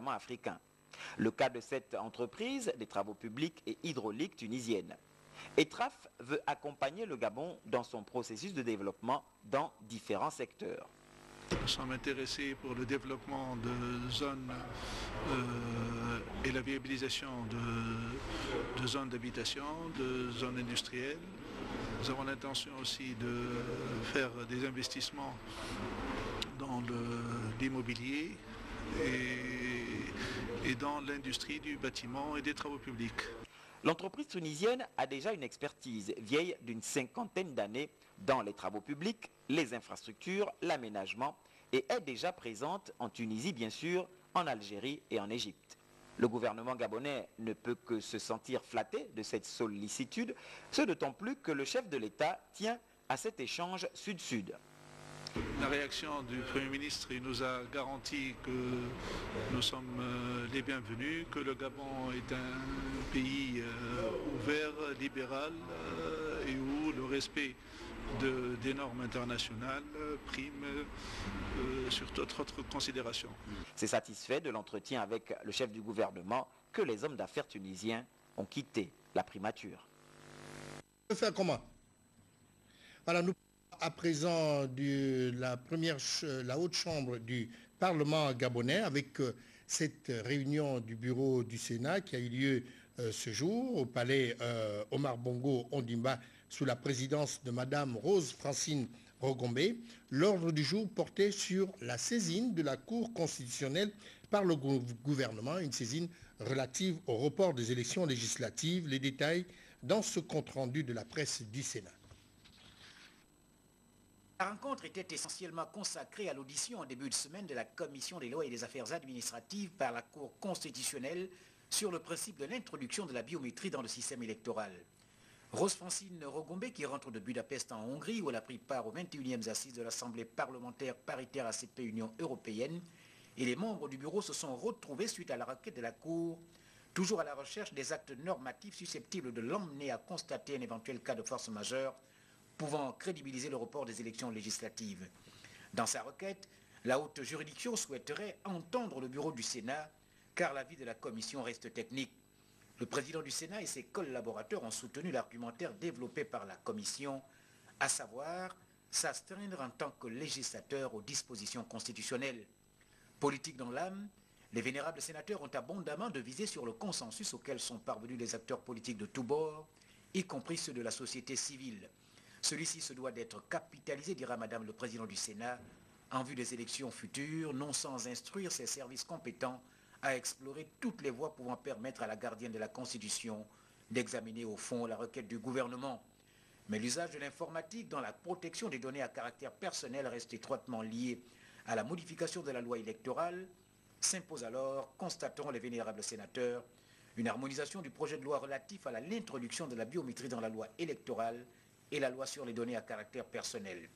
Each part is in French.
notamment africains. Le cas de cette entreprise des travaux publics et hydrauliques tunisienne. ETRAF veut accompagner le Gabon dans son processus de développement dans différents secteurs. Nous sommes intéressés pour le développement de zones et la viabilisation de zones d'habitation, de zones industrielles. Nous avons l'intention aussi de faire des investissements dans l'immobilier et dans l'industrie du bâtiment et des travaux publics. L'entreprise tunisienne a déjà une expertise vieille d'une 50aine d'années dans les travaux publics, les infrastructures, l'aménagement et est déjà présente en Tunisie, bien sûr, en Algérie et en Égypte. Le gouvernement gabonais ne peut que se sentir flatté de cette sollicitude, ce d'autant plus que le chef de l'État tient à cet échange sud-sud. La réaction du Premier ministre, il nous a garanti que nous sommes les bienvenus, que le Gabon est un pays ouvert, libéral et où le respect des normes internationales prime sur toute autre considération. C'est satisfait de l'entretien avec le chef du gouvernement que les hommes d'affaires tunisiens ont quitté la primature. Faire comment? Voilà, nous à présent de la haute chambre du Parlement gabonais avec cette réunion du bureau du Sénat qui a eu lieu ce jour au palais Omar Bongo Ondimba sous la présidence de Madame Rose Francine Rogombe. L'ordre du jour portait sur la saisine de la Cour constitutionnelle par le gouvernement, une saisine relative au report des élections législatives. Les détails dans ce compte-rendu de la presse du Sénat. La rencontre était essentiellement consacrée à l'audition en début de semaine de la Commission des lois et des affaires administratives par la Cour constitutionnelle sur le principe de l'introduction de la biométrie dans le système électoral. Rose Francine Rogombe, qui rentre de Budapest en Hongrie, où elle a pris part aux 21e assises de l'Assemblée parlementaire paritaire ACP Union européenne, et les membres du bureau se sont retrouvés suite à la requête de la Cour, toujours à la recherche des actes normatifs susceptibles de l'emmener à constater un éventuel cas de force majeure pouvant crédibiliser le report des élections législatives. Dans sa requête, la haute juridiction souhaiterait entendre le bureau du Sénat, car l'avis de la commission reste technique. Le président du Sénat et ses collaborateurs ont soutenu l'argumentaire développé par la commission, à savoir s'astreindre en tant que législateur aux dispositions constitutionnelles. Politique dans l'âme, les vénérables sénateurs ont abondamment devisé sur le consensus auquel sont parvenus les acteurs politiques de tous bords, y compris ceux de la société civile. Celui-ci se doit d'être capitalisé, dira Madame le Président du Sénat, en vue des élections futures, non sans instruire ses services compétents à explorer toutes les voies pouvant permettre à la gardienne de la Constitution d'examiner au fond la requête du gouvernement. Mais l'usage de l'informatique dans la protection des données à caractère personnel reste étroitement lié à la modification de la loi électorale. S'impose alors, constateront les vénérables sénateurs, une harmonisation du projet de loi relatif à l'introduction de la biométrie dans la loi électorale et la loi sur les données à caractère personnel.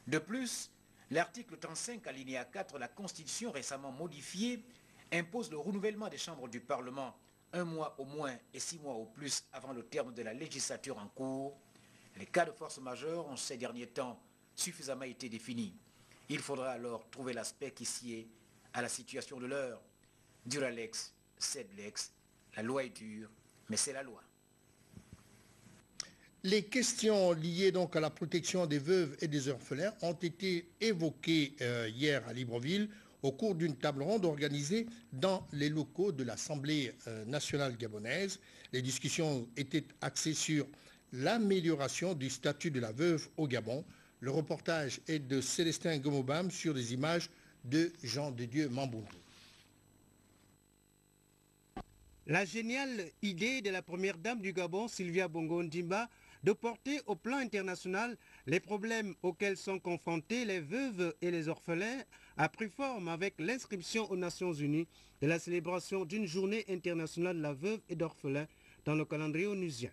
De plus, l'article 35, alinéa 4 de la Constitution récemment modifiée impose le renouvellement des chambres du Parlement 1 mois au moins et 6 mois au plus avant le terme de la législature en cours. Les cas de force majeure ont ces derniers temps suffisamment été définis. Il faudra alors trouver l'aspect qui sied à la situation de l'heure. Duralex, sed lex, la loi est dure, mais c'est la loi. Les questions liées donc à la protection des veuves et des orphelins ont été évoquées hier à Libreville au cours d'une table ronde organisée dans les locaux de l'Assemblée nationale gabonaise. Les discussions étaient axées sur l'amélioration du statut de la veuve au Gabon. Le reportage est de Célestin Gomobam sur les images de Jean de Dieu Mamboundou. La géniale idée de la première dame du Gabon, Sylvia Bongo Ondimba, de porter au plan international les problèmes auxquels sont confrontés les veuves et les orphelins a pris forme avec l'inscription aux Nations Unies de la célébration d'une journée internationale de la veuve et d'orphelin dans le calendrier onusien.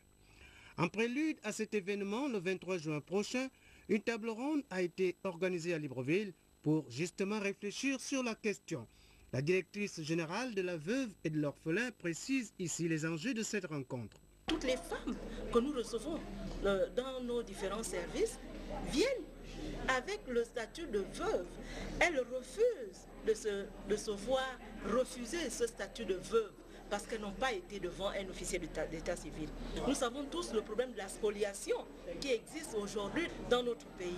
En prélude à cet événement, le 23 juin prochain, une table ronde a été organisée à Libreville pour justement réfléchir sur la question. La directrice générale de la veuve et de l'orphelin précise ici les enjeux de cette rencontre. Toutes les femmes que nous recevons dans nos différents services viennent avec le statut de veuve, elle refuse de se voir refuser ce statut de veuve parce qu'elles n'ont pas été devant un officier d'état civil. Nous savons tous le problème de la spoliation qui existe aujourd'hui dans notre pays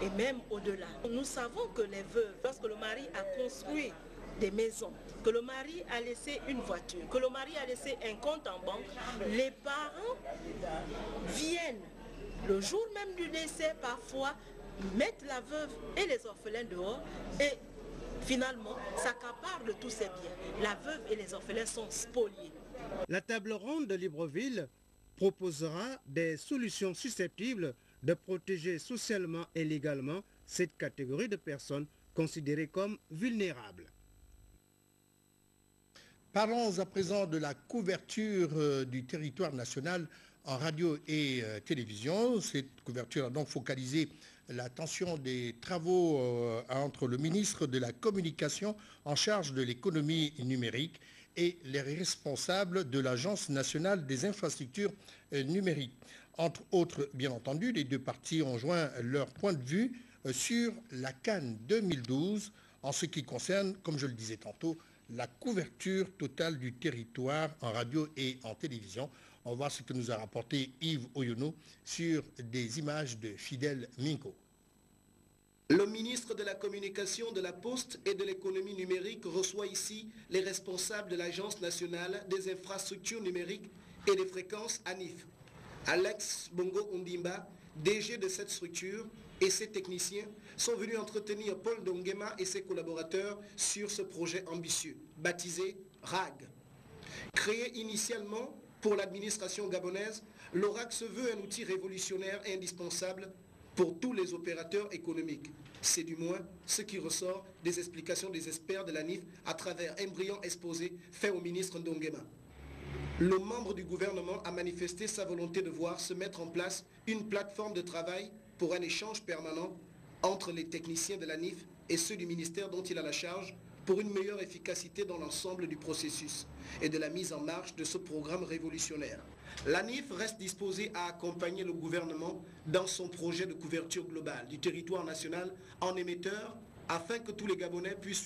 et même au-delà. Nous savons que les veuves, lorsque le mari a construit des maisons, que le mari a laissé une voiture, que le mari a laissé un compte en banque, les parents viennent le jour même du décès parfois mettre la veuve et les orphelins dehors et finalement s'accaparent de tous ces biens. La veuve et les orphelins sont spoliés. La table ronde de Libreville proposera des solutions susceptibles de protéger socialement et légalement cette catégorie de personnes considérées comme vulnérables. Parlons à présent de la couverture du territoire national en radio et télévision. Cette couverture a donc focalisé l'attention des travaux entre le ministre de la Communication en charge de l'économie numérique et les responsables de l'Agence nationale des infrastructures numériques. Entre autres, bien entendu, les deux parties ont joint leur point de vue sur la CAN 2012 en ce qui concerne, comme je le disais tantôt, la couverture totale du territoire en radio et en télévision. On va voir ce que nous a rapporté Yves Oyono sur des images de Fidèle Minko. Le ministre de la Communication, de la Poste et de l'économie numérique reçoit ici les responsables de l'Agence nationale des infrastructures numériques et des fréquences ANIF. Alex Bongo Ondimba, DG de cette structure, et ses techniciens sont venus entretenir Paul Ndongema et ses collaborateurs sur ce projet ambitieux, baptisé RAG. Créé initialement pour l'administration gabonaise, l'ORAG se veut un outil révolutionnaire et indispensable pour tous les opérateurs économiques. C'est du moins ce qui ressort des explications des experts de l'ANIF à travers un brillant exposé fait au ministre Ndongema. Le membre du gouvernement a manifesté sa volonté de voir se mettre en place une plateforme de travail pour un échange permanent entre les techniciens de l'ANIF et ceux du ministère dont il a la charge pour une meilleure efficacité dans l'ensemble du processus et de la mise en marche de ce programme révolutionnaire. L'ANIF reste disposée à accompagner le gouvernement dans son projet de couverture globale du territoire national en émetteur afin que tous les Gabonais puissent